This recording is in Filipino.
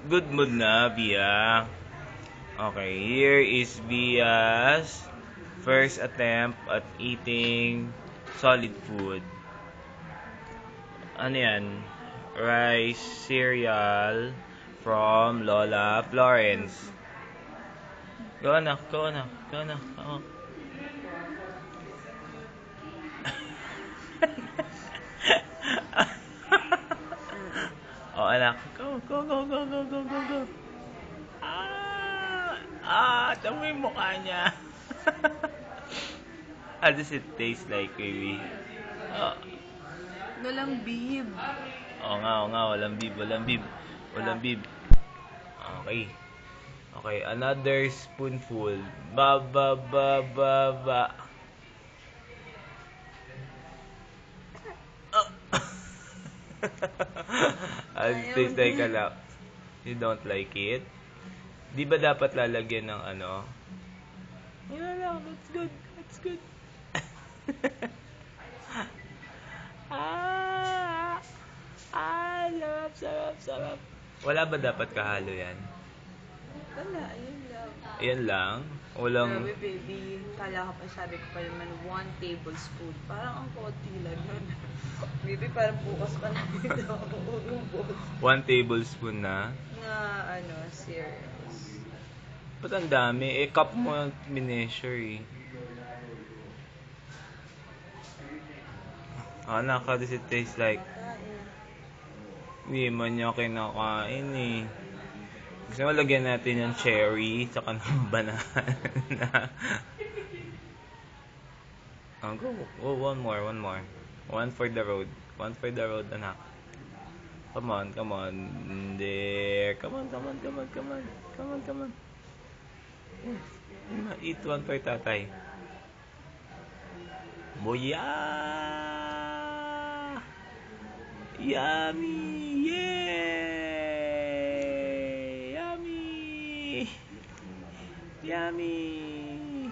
Good mood na, Bia. Okay, here is Bia's first attempt at eating solid food. Ano yan? Rice cereal from Lola Florence. Go anak, go anak, go anak. Oh. Oh anak, go, go, go, go, go, go, go, go. Tamo yung mukha niya. How does it taste like, baby? Oh. Walang bib. Oo nga, walang bib, walang bib. Walang bib. Okay. Okay, another spoonful. Ba, ba, ba, ba, ba. Oh. How does it taste like, anak? You don't like it? Di ba dapat lalagyan ng ano? Yun lang, that's good. That's good. Sarap, sarap, sarap. Wala ba dapat kahalo yan? Wala, ayun lang. Ayan lang? Walang... Grabe, baby. Kala ka pa, sabi ko pa naman, 1 tablespoon. Parang ang konti lang nun. Baby, parang bukas pa na dito ako uubos. 1 tablespoon na? Na, cereals. Ba't ang dami? Cup mo ang mineasure eh. Anak, how does it taste like? Hindi man niya kinakain eh. Gusto mo lagyan natin yung cherry tsaka ng banana. Go. Oh, one more. One for the road. One for the road, anak. Come on. There. Come on. Eat one for tatay. Boya! Yummy! Yay! Yummy!